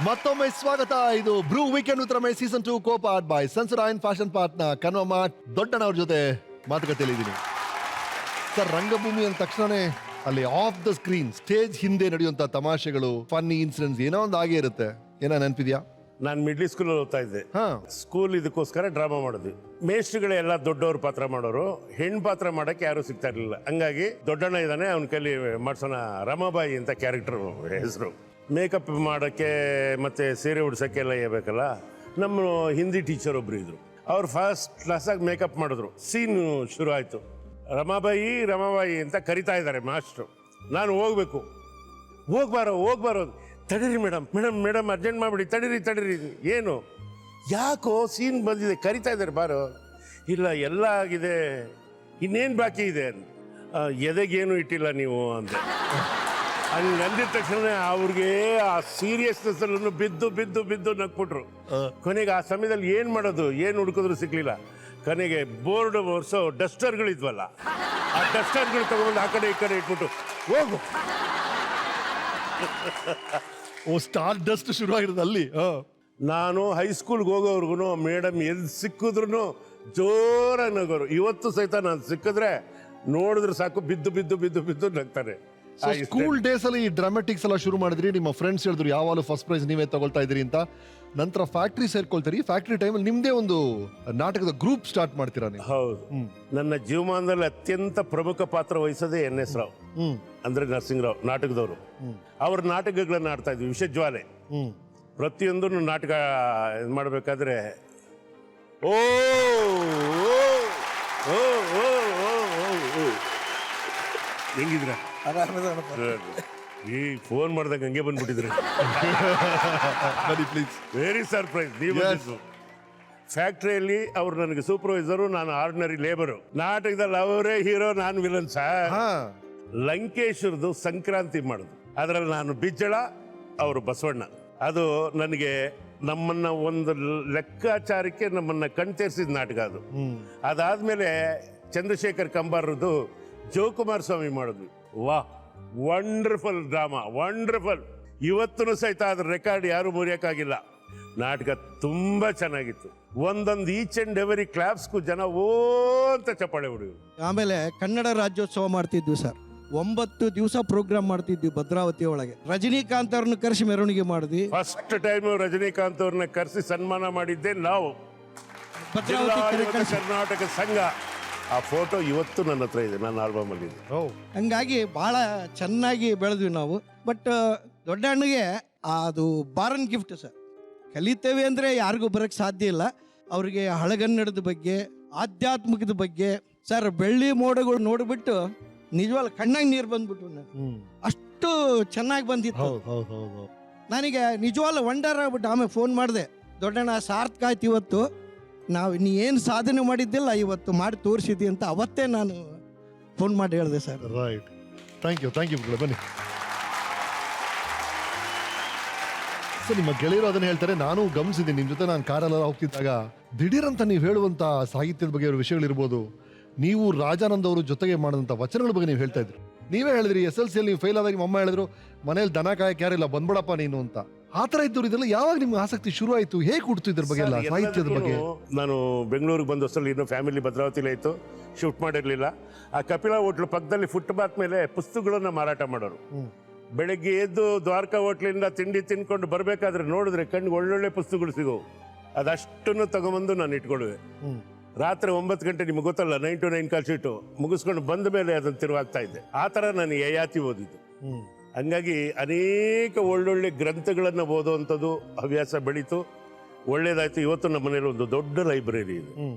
ಮತ್ತೊಮ್ಮೆ ಸ್ವಾಗತ. ಇದು Bru weekend with Ramesh season 2 ಕೋಪಾರ್ಟ್ ಬೈ ಸೆನ್ಸೊಡೈನ್ ಫ್ಯಾಷನ್ ಪಾರ್ಟ್ನ ಕನ್ವಮ್ಮ ದೊಡ್ಡನವ್ರ ಜೊತೆ ಮಾತುಕತೆಯಲ್ಲಿ ಇದ್ದೀನಿ ಸರ್. ರಂಗಭೂಮಿ ಅಂದ ತಕ್ಷಣನೇ ಅಲ್ಲಿ ಆಫ್ ದ ಸ್ಕ್ರೀನ್ ಸ್ಟೇಜ್ ಹಿಂದೆ ನಡೆಯುವಂತ ತಮಾಷೆಗಳು, ಫನ್ನಿ ಇನ್ಸಿಡೆಂಟ್ಸ್ ಏನೋ ಒಂದು ಆಗೇ ಇರುತ್ತೆ. ಏನೋ ನೆನಪಿದ್ಯಾ? ನಾನು ಮಿಡ್ಲ್ ಸ್ಕೂಲ್ ಓದ್ತಾ ಇದ್ದೆ. ಸ್ಕೂಲ್ ಇದಕ್ಕೋಸ್ಕರ ಡ್ರಾಮಾ ಮಾಡಿದ್ವಿ. ಮೇಷ್ಟ್ರುಗಳೆಲ್ಲ ದೊಡ್ಡವ್ರ ಪಾತ್ರ ಮಾಡೋರು, ಹೆಣ್ಣು ಪಾತ್ರ ಮಾಡಕ್ಕೆ ಯಾರು ಸಿಗ್ತಾ ಇರ್ಲಿಲ್ಲ. ಹಂಗಾಗಿ ದೊಡ್ಡಣ್ಣ ಇದ್ದಾನೆ, ಅವನ ಕೈಲಿ ಮಾಡ್ಸೋಣ ರಮಾಬಾಯಿ ಅಂತ ಕ್ಯಾರೆಕ್ಟರ್ ಹೆಸರು. ಮೇಕಪ್ ಮಾಡೋಕ್ಕೆ ಮತ್ತೆ ಸೀರೆ ಉಡ್ಸೋಕ್ಕೆ ಎಲ್ಲ ಇರಬೇಕಲ್ಲ. ನಮ್ಮ ಹಿಂದಿ ಟೀಚರ್ ಒಬ್ರು ಇದ್ರು, ಅವ್ರು ಫಸ್ಟ್ ಕ್ಲಾಸಾಗಿ ಮೇಕಪ್ ಮಾಡಿದ್ರು. ಸೀನು ಶುರು ಆಯಿತು. ರಮಾಬಾಯಿ ರಮಾಬಾಯಿ ಅಂತ ಕರಿತಾ ಇದ್ದಾರೆ ಮಾಸ್ಟ್ರು. ನಾನು ಹೋಗ್ಬೇಕು. ಹೋಗ್ಬಾರೋ ತಡೀರಿ ಮೇಡಮ್ ಅರ್ಜೆಂಟ್ ಮಾಡಿಬಿಡಿ, ತಡೀರಿ. ಏನು ಯಾಕೋ ಸೀನ್ ಬಂದಿದೆ, ಕರಿತಾ ಇದ್ದಾರೆ ಬಾರೋ. ಇಲ್ಲ ಎಲ್ಲ ಆಗಿದೆ, ಇನ್ನೇನು ಬಾಕಿ ಇದೆ. ಎದೆಗೇನು ಇಟ್ಟಿಲ್ಲ ನೀವು ಅಂತ ಹಂಗೆ ಅಂದಿದ ತಕ್ಷಣ ಅವ್ರಿಗೆ ಆ ಸೀರಿಯಸ್ನೆಸ್ ಅಲ್ಲೂ ಬಿದ್ದು ನಕ್ಬಿಟ್ರು. ಕೊನೆಗೆ ಆ ಸಮಯದಲ್ಲಿ ಏನು ಮಾಡೋದು, ಏನು ಹುಡುಕಿದ್ರು ಸಿಗ್ಲಿಲ್ಲ. ಕೊನೆಗೆ ಬೋರ್ಡ್ ಒರೆಸೋ ಡಸ್ಟರ್ಗಳಿದ್ವಲ್ಲ, ಆ ಡಸ್ಟರ್ಗಳು ತಗೊಂಡು ಆ ಕಡೆ ಈ ಕಡೆ ಇಟ್ಬಿಟ್ಟು ಹೋಗು. ಸ್ಟಾರ್ ಡಸ್ಟ್ ಶುರು ಆಗಿರೋದು ಅಲ್ಲಿ. ನಾನು ಹೈಸ್ಕೂಲ್ಗೆ ಹೋಗೋವ್ರಿಗೂ ಮೇಡಮ್ ಎಲ್ಲಿ ಸಿಕ್ಕಿದ್ರು ಜೋರಾಗಿ ನಗೋರು. ಇವತ್ತು ಸಹಿತ ನಾನು ಸಿಕ್ಕಿದ್ರೆ ನೋಡಿದ್ರೆ ಸಾಕು ಬಿದ್ದು ನಗ್ತಾರೆ. ಸ್ಕೂಲ್ ಡೇಸ್ ಅಲ್ಲಿ ಡ್ರಾಮೆಟಿಕ್ಸ್ ಎಲ್ಲ ಶುರು ಮಾಡಿದ್ರಿ. ನಿಮ್ಮ ಫ್ರೆಂಡ್ಸ್ ಹೇಳಿದ್ರು ಯಾವಾಗಲೂ ಫಸ್ಟ್ ಪ್ರೈಸ್ ನೀವೇ ತಗೊಳ್ತಾ ಇದ್ರಿ ಅಂತ. ನಂತರ ಫ್ಯಾಕ್ಟ್ರಿ ಸೇರ್ಕೊಳ್ತೀರಿ. ಫ್ಯಾಕ್ಟ್ರಿ ಟೈಮಲ್ಲಿ ನಿಮ್ದೇ ಒಂದು ನಾಟಕದ ಗ್ರೂಪ್ ಸ್ಟಾರ್ಟ್ ಮಾಡ್ತೀರಾ ನೀವು? ಹೌದು. ನನ್ನ ಜೀವಮಾನದಲ್ಲಿ ಅತ್ಯಂತ ಪ್ರಮುಖ ಪಾತ್ರ ವಹಿಸೋದೇ NS ರಾವ್, ಅಂದ್ರೆ ನರಸಿಂಹರಾವ್ ನಾಟಕದವರು. ಅವ್ರ ನಾಟಕಗಳನ್ನ ಆಡ್ತಾ ಇದ್ವಿ. ವಿಷಜ್ವಾಲೆ ಪ್ರತಿಯೊಂದು ನಾಟಕ ಇದು ಮಾಡಬೇಕಾದ್ರೆ ಓ ಹೆಂಗಿದ್ರ ಈ ಫೋನ್ ಮಾಡ್ದಾಗ ಹಂಗೆ ಬಂದ್ಬಿಟ್ಟಿದ್ರೆ ವೆರಿ ಸರ್ಪ್ರೈಸ್. ನೀವು ಫ್ಯಾಕ್ಟ್ರಿಯಲ್ಲಿ ಅವ್ರು ನನಗೆ ಸೂಪರ್ವೈಸರು, ನಾನು ಆರ್ಡಿನರಿ ಲೇಬರು. ನಾಟಕದಲ್ಲಿ ಅವರೇ ಹೀರೋ, ನಾನು ವಿಲನ್ ಸರ್. ಲಂಕೇಶ್ವರದು ಸಂಕ್ರಾಂತಿ ಮಾಡುದು, ಅದರಲ್ಲಿ ನಾನು ಬಿಜ್ಜಳ, ಅವರು ಬಸವಣ್ಣ. ಅದು ನನಗೆ ನಮ್ಮನ್ನ ಒಂದು ಲೆಕ್ಕಾಚಾರಕ್ಕೆ ನಮ್ಮನ್ನ ಕಣ್ತೇರಿಸಿದ ನಾಟಕ ಅದು. ಅದಾದ್ಮೇಲೆ ಚಂದ್ರಶೇಖರ್ ಕಂಬಾರದು ಜೋಕುಮಾರ್ ಸ್ವಾಮಿ ಮಾಡಿದ್ವಿ. Wonderful drama, wonderful. ಇವತ್ತು ಸಹಿತ ಅದ್ರ ರೆಕಾರ್ಡ್ ಯಾರು ಮುರಿಯಕ್ಕಾಗಿಲ್ಲ. ನಾಟಕ ತುಂಬಾ ಚೆನ್ನಾಗಿತ್ತು. ಒಂದೊಂದು ಈಚ್ ಅಂಡ್ ಎವರಿ ಕ್ಲಾಪ್ಸ್ಗೂ ಜನ ಓ ಅಂತ ಚಪ್ಪಾಳೆ ಹೊಡೆಯುವುದು. ಆಮೇಲೆ ಕನ್ನಡ ರಾಜ್ಯೋತ್ಸವ ಮಾಡ್ತಿದ್ವಿ ಸರ್. 9 ದಿವಸ ಪ್ರೋಗ್ರಾಮ್ ಮಾಡ್ತಿದ್ವಿ ಭದ್ರಾವತಿ ಒಳಗೆ. ರಜನಿಕಾಂತ್ ಅವ್ರನ್ನ ಕರೆಸಿ ಮೆರವಣಿಗೆ ಮಾಡಿದ್ವಿ. ಫಸ್ಟ್ ಟೈಮ್ ರಜನಿಕಾಂತ್ ಅವ್ರನ್ನ ಕರೆಸಿ ಸನ್ಮಾನ ಮಾಡಿದ್ದೆ ನಾವು, ಕರ್ನಾಟಕ ಸಂಘ. ಆ ಫೋಟೋ ಇವತ್ತು ನನ್ನ ಹತ್ರ ಇದೆ, ನನ್ನ ಆಲ್ಬಮ್ ಅಲ್ಲಿ ಇದೆ. ಹಂಗಾಗಿ ಬಹಳ ಚೆನ್ನಾಗಿ ಬೆಳೆದ್ವಿ ನಾವು. ಬಟ್ ದೊಡ್ಡ ಅಣ್ಣಗೆ ಅದು ಬಾರನ್ ಗಿಫ್ಟ್ ಸರ್. ಕಲಿತೇವೆ ಅಂದ್ರೆ ಯಾರಿಗೂ ಬರಕ್ ಸಾಧ್ಯ ಇಲ್ಲ. ಅವ್ರಿಗೆ ಹಳಗನ್ನಡದ ಬಗ್ಗೆ, ಆಧ್ಯಾತ್ಮಿಕದ ಬಗ್ಗೆ ಸರ್, ಬೆಳ್ಳಿ ಮೋಡಗಳು ನೋಡ್ಬಿಟ್ಟು ನಿಜವಾಗ್ಲೂ ಕಣ್ಣಾಗ ನೀರು ಬಂದ್ಬಿಟ್ಟು ಅಷ್ಟು ಚೆನ್ನಾಗಿ ಬಂದಿತ್ತು. ನನಗೆ ನಿಜವಾಗ್ಲೂ ವಂಡರ್ ಆಗ್ಬಿಟ್ಟು ಆಮೇಲೆ ಫೋನ್ ಮಾಡಿದೆ, ದೊಡ್ಡಣ್ಣ ಸಾರ್ಥಕ ಆಯ್ತು ಇವತ್ತು, ನೀ ಏನು ಸಾಧನೆ ಮಾಡಿದ್ದಿಲ್ಲ ಇವತ್ತು ಮಾಡಿ ತೋರಿಸಿದ್ದಿ ಅಂತ ಅವತ್ತೇ ನಾನು ಫೋನ್ ಮಾಡಿ ಹೇಳಿದೆ ಸರ್. ರೈಟ್, ಥ್ಯಾಂಕ್ ಯು ಬನ್ನಿ ಸರ್. ನಿಮ್ಮ ಗೆಳೆಯರು ಅದನ್ನ ಹೇಳ್ತಾರೆ, ನಾನು ಗಮನಿಸಿದ್ದೀನಿ. ನಿಮ್ಮ ಜೊತೆ ನಾನು ಕಾರೆಲ್ಲ ಹೋಗ್ತಿದ್ದಾಗ ದಿಢೀರಂತ ನೀವು ಹೇಳುವಂತ ಸಾಹಿತ್ಯದ ಬಗ್ಗೆ ವಿಷಯಗಳಿರ್ಬೋದು, ನೀವು ರಾಜಾನಂದ್ ಅವರು ಜೊತೆಗೆ ಮಾಡಿದಂಥ ವಚನಗಳ ಬಗ್ಗೆ ನೀವು ಹೇಳ್ತಾ ಇದ್ರಿ. ನೀವೇ ಹೇಳಿದ್ರಿ SLC ಅಲ್ಲಿ ನೀವು ಫೇಲ್ ಆದಾಗ ನಿಮ್ಮ ಅಮ್ಮ ಹೇಳಿದ್ರು, ಮನೇಲಿ ದನ ಕಾಯಕ್ಕೆ ಯಾರಿಲ್ಲ, ಬಂದ್ಬಿಡಪ್ಪ ನೀನು ಅಂತ. ಆ ಥರ ಇದ್ದವ್ರು ಇದೆಲ್ಲ ಯಾವಾಗ ನಿಮ್ಗೆ ಆಸಕ್ತಿ ಶುರು ಆಯಿತು? ಹೇಗೆ ಕೊಡ್ತು ಇದ್ರ ಬಗ್ಗೆ ಎಲ್ಲ ಸಾಹಿತ್ಯದ ಬಗ್ಗೆ? ನಾನು ಬೆಂಗಳೂರಿಗೆ ಬಂದ ಹೊಸಲ್ಲಿ ಇನ್ನೂ ಫ್ಯಾಮಿಲಿ ಭದ್ರಾವತಿಲೇ ಇತ್ತು, ಶಿಫ್ಟ್ ಮಾಡಿರಲಿಲ್ಲ. ಆ ಕಪಿಲಾ ಹೋಟ್ಲು ಪಕ್ಕದಲ್ಲಿ ಫುಟ್ಪಾತ್ ಮೇಲೆ ಪುಸ್ತಕಗಳನ್ನ ಮಾರಾಟ ಮಾಡೋರು. ಬೆಳಗ್ಗೆ ಎದ್ದು ದ್ವಾರಕಾ ಹೋಟ್ಲಿಂದ ತಿಂಡಿ ತಿನ್ಕೊಂಡು ಬರಬೇಕಾದ್ರೆ ನೋಡಿದ್ರೆ ಕಣ್ಣಿಗೆ ಒಳ್ಳೊಳ್ಳೆ ಪುಸ್ತಕಗಳು ಸಿಗೋವು. ಅದಷ್ಟನ್ನು ತಗೊಂಬಂದು ನಾನು ಇಟ್ಕೊಳ್ಳುವೆ. ರಾತ್ರಿ 9 ಗಂಟೆ, ನಿಮ್ಗೆ ಗೊತ್ತಲ್ಲ, 9 to 9 ಕಾಲ್ ಶೀಟು ಮುಗಿಸ್ಕೊಂಡು ಬಂದ ಮೇಲೆ ಅದನ್ನು ತಿರುವಾಗ್ತಾ ಇದ್ದೆ. ಆ ಥರ ನಾನು ಯಯಾತಿ ಓದಿದ್ದು. ಹಂಗಾಗಿ ಅನೇಕ ಒಳ್ಳೊಳ್ಳೆ ಗ್ರಂಥಗಳನ್ನು ಓದುವಂಥದ್ದು ಹವ್ಯಾಸ ಬೆಳೀತು, ಒಳ್ಳೇದಾಯ್ತು. ಇವತ್ತು ನಮ್ಮ ಮನೇಲಿ ಒಂದು ದೊಡ್ಡ ಲೈಬ್ರರಿ ಇದೆ.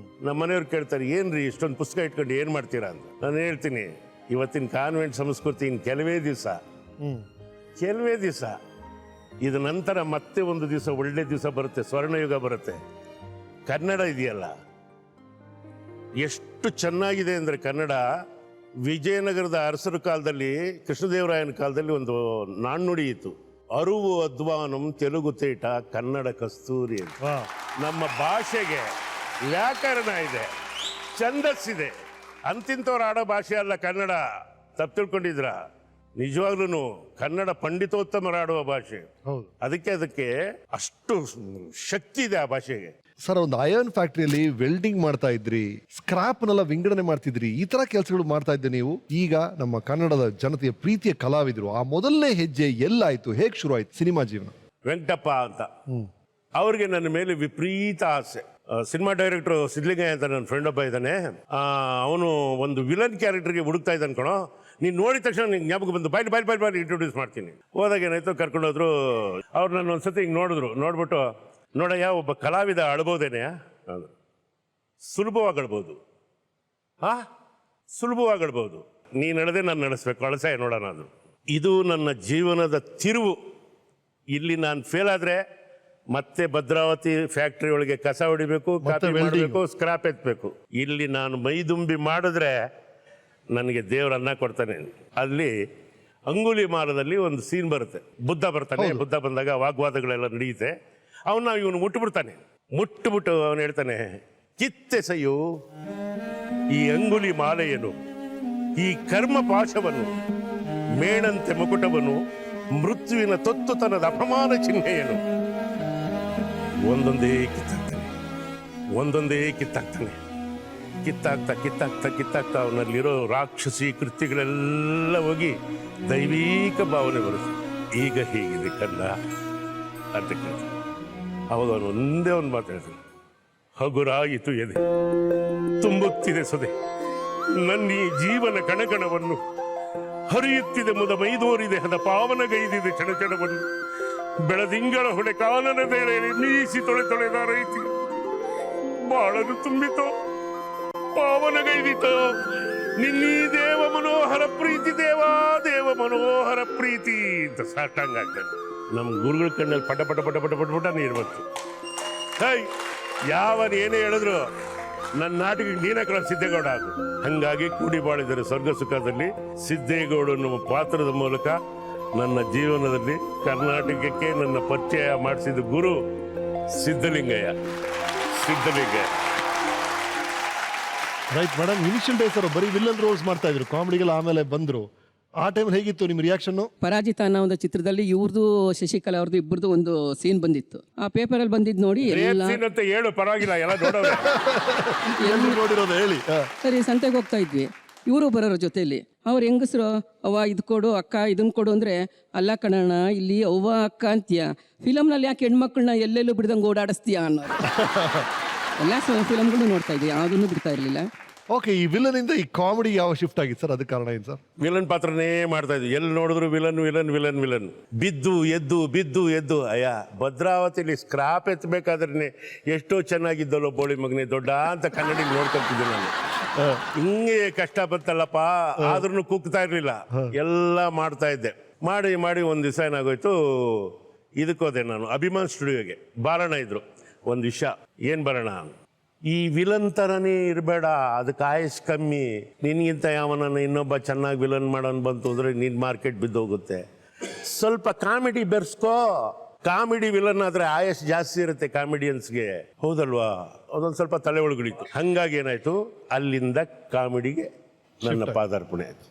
ನಮ್ಮ ಮನೆಯವ್ರು ಕೇಳ್ತಾರೆ, ಏನ್ರಿ ಇಷ್ಟೊಂದು ಪುಸ್ತಕ ಇಟ್ಕೊಂಡು ಏನು ಮಾಡ್ತೀರಾ ಅಂತ. ನಾನು ಹೇಳ್ತೀನಿ, ಇವತ್ತಿನ ಕಾನ್ವೆಂಟ್ ಸಂಸ್ಕೃತಿ ಇನ್ನು ಕೆಲವೇ ದಿವಸ ಇದು ನಂತರ ಮತ್ತೆ ಒಂದು ದಿವಸ ಒಳ್ಳೆ ದಿವಸ ಬರುತ್ತೆ, ಸ್ವರ್ಣಯುಗ ಬರುತ್ತೆ. ಕನ್ನಡ ಇದೆಯಲ್ಲ ಎಷ್ಟು ಚೆನ್ನಾಗಿದೆ ಅಂದರೆ, ಕನ್ನಡ ವಿಜಯನಗರದ ಅರಸರ ಕಾಲದಲ್ಲಿ, ಕೃಷ್ಣದೇವರಾಯನ ಕಾಲದಲ್ಲಿ ಒಂದು ನಾಣ್ಣುಡಿ ಇತ್ತು, ಅರುವು ಅಧ್ವಾನಂ ತೆಲುಗು ತೇಟ ಕನ್ನಡ ಕಸ್ತೂರಿ ಅಂತ. ನಮ್ಮ ಭಾಷೆಗೆ ವ್ಯಾಕರಣ ಇದೆ, ಛಂದಸ್ಸಿದೆ. ಅಂತಿಂತವ್ರು ಆಡೋ ಭಾಷೆ ಅಲ್ಲ ಕನ್ನಡ, ತಪ್ಪು ತಿಳ್ಕೊಂಡಿದ್ರ. ನಿಜವಾಗ್ಲೂ ಕನ್ನಡ ಪಂಡಿತೋತ್ತಮರಾಡುವ ಭಾಷೆ. ಹೌದು ಅದಕ್ಕೆ ಅಷ್ಟು ಶಕ್ತಿ ಇದೆ ಆ ಭಾಷೆಗೆ. ಸರ್, ಒಂದು ಅಯರ್ನ್ ಫ್ಯಾಕ್ಟ್ರಿಯಲ್ಲಿ ವೆಲ್ಡಿಂಗ್ ಮಾಡ್ತಾ ಇದ್ರಿ, ಸ್ಕ್ರಾಪ್ನೆಲ್ಲ ವಿಂಗಡಣೆ ಮಾಡ್ತಿದ್ರಿ, ಈ ತರ ಕೆಲಸಗಳು ಮಾಡ್ತಾ ಇದ್ದೆ ನೀವು. ಈಗ ನಮ್ಮ ಕನ್ನಡದ ಜನತೆಯ ಪ್ರೀತಿಯ ಕಲಾವಿದರು. ಆ ಮೊದಲನೇ ಹೆಜ್ಜೆ ಎಲ್ಲಾಯ್ತು, ಹೇಗ್ ಶುರು ಆಯ್ತು ಸಿನಿಮಾ ಜೀವನ? ವೆಂಕಟಪ್ಪ ಅಂತ ಅವ್ರಿಗೆ ನನ್ನ ಮೇಲೆ ವಿಪರೀತ ಆಸೆ. ಸಿನಿಮಾ ಡೈರೆಕ್ಟರ್ ಸಿದ್ಲಿಂಗಯ್ಯ ಅಂತ ನನ್ನ ಫ್ರೆಂಡ್ ಒಬ್ಬ ಇದ್ದಾನೆ. ಅವನು ಒಂದು ವಿಲನ್ ಕ್ಯಾರೆಕ್ಟರ್ಗೆ ಹುಡುಕ್ತಾ ಇದ್ದಾನೆ ಕಣೋ. ನೀನು ನೋಡಿದ ತಕ್ಷಣ ನಿಂಗೆ ಜ್ಞಾಪಕ ಬಂದು ಬಾಯ್ ಇಂಟ್ರೊಡ್ಯೂಸ್ ಮಾಡ್ತೀನಿ. ಹೋದಾಗ ಏನಾಯ್ತು, ಕರ್ಕೊಂಡೋದ್ರು. ಅವ್ರು ನನ್ನ ಒಂದ್ಸತಿ ಹಿಂಗೆ ನೋಡ್ಬಿಟ್ಟು, ನೋಡಯ್ಯ ಒಬ್ಬ ಕಲಾವಿದ ಅಳ್ಬೋದೇನೆ, ಸುಲಭವಾಗಿ ಅಳ್ಬೋದು, ಸುಲಭವಾಗಿ ಅಳ್ಬೋದು, ನೀನು ಅಳದೆ ನಾನು ನಡೆಸ್ಬೇಕು, ಅಳಸಾಯ ನೋಡೋಣ. ಅದು ಇದು ನನ್ನ ಜೀವನದ ತಿರುವು. ಇಲ್ಲಿ ನಾನು ಫೇಲ್ ಆದರೆ ಮತ್ತೆ ಭದ್ರಾವತಿ ಫ್ಯಾಕ್ಟ್ರಿ ಒಳಗೆ ಕಸ ಹೊಡಿಬೇಕು, ಕಾಪಿ ಮಾಡಬೇಕು, ಸ್ಕ್ರಾಪ್ ಎತ್ತಬೇಕು. ಇಲ್ಲಿ ನಾನು ಮೈದುಂಬಿ ಮಾಡಿದ್ರೆ ನನಗೆ ದೇವ್ರ ಅನ್ನ ಕೊಡ್ತಾನೆ. ಅಲ್ಲಿ ಅಂಗುಲಿ ಮಾಲದಲ್ಲಿ ಒಂದು ಸೀನ್ ಬರುತ್ತೆ. ಬುದ್ಧ ಬರ್ತಾನೆ. ಬುದ್ಧ ಬಂದಾಗ ವಾಗ್ವಾದಗಳೆಲ್ಲ ನಡೆಯುತ್ತೆ. ಇವನು ಮುಟ್ಟುಬಿಟ್ಟು ಅವನು ಹೇಳ್ತಾನೆ, ಕಿತ್ತೆಸೆಯು ಈ ಅಂಗುಲಿ ಮಾಲೆಯನ್ನು, ಈ ಕರ್ಮ ಪಾಶವನ್ನು, ಮೇಣಂತೆ ಮುಕುಟವನ್ನು, ಮೃತ್ಯುವಿನ ತೊತ್ತುತನದ ಅಪಮಾನ ಚಿಹ್ನೆಯನ್ನು ಒಂದೊಂದೇ ಕಿತ್ತಾಕ್ತಾನೆ. ಕಿತ್ತಾಕ್ತಾ ಅವನಲ್ಲಿರೋ ರಾಕ್ಷಸಿ ಕೃತ್ಯಗಳೆಲ್ಲ ಹೋಗಿ ದೈವಿಕ ಭಾವನೆ ಬರುತ್ತೆ. ಈಗ ಹೀಗಿದೆ ಕಂಡ ಅಂತ ಕೇಳ್ತಾನೆ. ಅವಾಗ ಅವನು ಒಂದೇ ಒಂದು ಮಾತು ಹೇಳ್ತಾನೆ, ಹಗುರಾಯಿತು ಎದೆ, ತುಂಬುತ್ತಿದೆ ಸೊದೆ, ನನ್ನ ಈ ಜೀವನ ಕಣಕಣವನ್ನು, ಹರಿಯುತ್ತಿದೆ ಮುದ ಮೈದೋರಿದೆ ಹದ ಪಾವನಗೈದಿದೆ ಚಣಚಣವನ್ನು, ಬೆಳದಿಂಗಳ ಹೊಡೆ ಕಾನನ ಬೇಳೆ ನೀಸಿ ತೊಳೆದ ರೈತಿ, ಬಾಳನು ತುಂಬಿತೋ ಪಾವನಗೈದಿತೋ ನಿನ್ನೀ ದೇವ ಮನೋಹರ ಪ್ರೀತಿ, ದೇವ ಮನೋಹರ ಪ್ರೀತಿ ಅಂತ ಸಾಷ್ಟಾಂಗ ಆಗ್ತದೆ. ನಮ್ಮ ಗುರುಗಳ ಕಣ್ಣಲ್ಲಿ ಪಟ ನೀರು ಬಂತು. ಯಾವನ್ ಏನೇ ಹೇಳಿದ್ರು ನನ್ನ ನಾಟಿಗೆ ನೀನಕರ ಸಿದ್ದೇಗೌಡ ಅದು. ಹಂಗಾಗಿ ಕೂಡಿ ಬಾಳಿದರೆ ಸ್ವರ್ಗ ಸುಖದಲ್ಲಿ ಸಿದ್ದೇಗೌಡ ಎನ್ನುವ ಪಾತ್ರದ ಮೂಲಕ ನನ್ನ ಜೀವನದಲ್ಲಿ ಕರ್ನಾಟಕಕ್ಕೆ ನನ್ನ ಪರಿಚಯ ಮಾಡಿಸಿದ ಗುರು Siddhalingaiah. Right madam, initial days ಅವರು ಬರೀ ವಿಲ್ಲನ್ ರೋಲ್ಸ್ ಮಾಡ್ತಾ ಇದ್ರು, ಕಾಮಿಡಿಗೆಲ್ಲ ಆಮೇಲೆ ಬಂದ್ರು. ಆ ಟೈಮಲ್ಲಿ ಹೇಗಿತ್ತು ನಿಮ್ಮ ರಿಯಾಕ್ಷನ್? ಪರಾಜಿತ ಅನ್ನೋ ಒಂದು ಚಿತ್ರದಲ್ಲಿ ಇವ್ರದ್ದು ಶಶಿಕಲಾ ಅವ್ರದ್ದು ಇಬ್ಬರದು ಒಂದು ಸೀನ್ ಬಂದಿತ್ತು. ಆ ಪೇಪರಲ್ಲಿ ಬಂದಿದ್ದು ನೋಡಿ ಎಲ್ಲ ಹೇಳು, ಪರವಾಗಿಲ್ಲ, ಎಲ್ಲ ನೋಡಿರೋದು ಹೇಳಿ. ಸರಿ, ಸಂತೆಗೆ ಹೋಗ್ತಾ ಇದ್ವಿ, ಇವರು ಬರೋರ ಜೊತೆಯಲ್ಲಿ. ಅವ್ರ ಹೆಂಗಸರು, ಅವ್ವ ಇದು ಕೊಡು, ಅಕ್ಕ ಇದನ್ನ ಕೊಡು ಅಂದ್ರೆ, ಅಲ್ಲ ಕಣಣ್ಣ, ಇಲ್ಲಿ ಅವ್ವ ಅಕ್ಕ ಅಂತೀಯ, ಫಿಲಮ್ನಲ್ಲಿ ಯಾಕೆ ಹೆಣ್ಮಕ್ಳನ್ನ ಎಲ್ಲೆಲ್ಲೂ ಬಿಡ್ದಂಗೆ ಓಡಾಡಿಸ್ತೀಯ ಅನ್ನೋರು. ಎಲ್ಲ ಫಿಲಮ್ಗಳು ನೋಡ್ತಾ ಇದ್ವಿ, ಯಾವುದನ್ನು ಬಿಡ್ತಾ ಇರಲಿಲ್ಲ. ಓಕೆ, ಈ ವಿಲನ್ ಇಂದ ಈ ಕಾಮಿಡಿ ಯಾವ ಶಿಫ್ಟ್ ಆಗಿತ್ತು ಸರ್? ಅದಕ್ಕೆ ಕಾರಣ ಏನು ಸರ್? ವಿಲನ್ ಪಾತ್ರನೇ ಮಾಡ್ತಾ ಇದ್ವಿ. ಎಲ್ಲಿ ನೋಡಿದ್ರು ವಿಲನ್. ಬಿದ್ದು ಎದ್ದು ಅಯ್ಯ, ಭದ್ರಾವತಿಲಿ ಸ್ಕ್ರಾಪ್ ಎತ್ತಬೇಕಾದ್ರೆ ಎಷ್ಟೋ ಚೆನ್ನಾಗಿದ್ದಲ್ಲೋ ಬೋಳಿ ಮಗನೇ ದೊಡ್ಡ ಅಂತ ಕನ್ನಡಿಗೆ ನೋಡ್ಕೊತಿದ್ದೆ ನಾನು. ಹಿಂಗೆ ಕಷ್ಟ ಬಂತಲ್ಲಪ್ಪ, ಆದ್ರೂ ಕುಗ್ತಾ ಇರ್ಲಿಲ್ಲ, ಎಲ್ಲ ಮಾಡ್ತಾ ಇದ್ದೆ. ಮಾಡಿ ಒಂದು ದಿವಸ ಏನಾಗೋಯ್ತು, ಇದಕ್ಕೋದೆ ನಾನು ಅಭಿಮಾನ್ ಸ್ಟುಡಿಯೋಗೆ. ಬಾರಣ ಇದ್ರು, ಒಂದು ವಿಷಯ, ಏನ್ ಬರೋಣ, ಈ ವಿಲನ್ ಥರನೇ ಇರಬೇಡ, ಅದಕ್ಕೆ ಆಯಸ್ ಕಮ್ಮಿ, ನಿನ್ಗಿಂತ ಯಾವನನ್ನ ಇನ್ನೊಬ್ಬ ಚೆನ್ನಾಗಿ ವಿಲನ್ ಮಾಡೋನ್ ಬಂತು ಅಂದರೆ ನಿನ್ನ ಮಾರ್ಕೆಟ್ ಬಿದ್ದೋಗುತ್ತೆ, ಸ್ವಲ್ಪ ಕಾಮಿಡಿ ಬೆರೆಸ್ಕೋ. ಕಾಮಿಡಿ ವಿಲನ್ ಆದರೆ ಆಯಸ್ ಜಾಸ್ತಿ ಇರುತ್ತೆ ಕಾಮಿಡಿಯನ್ಸ್ಗೆ, ಹೌದಲ್ವಾ? ಅದೊಂದು ಸ್ವಲ್ಪ ತಲೆ ಒಳಗುಳಿತು. ಹಂಗಾಗಿ ಏನಾಯ್ತು, ಅಲ್ಲಿಂದ ಕಾಮಿಡಿಗೆ ನನ್ನ ಪಾದಾರ್ಪಣೆ ಆಯ್ತು.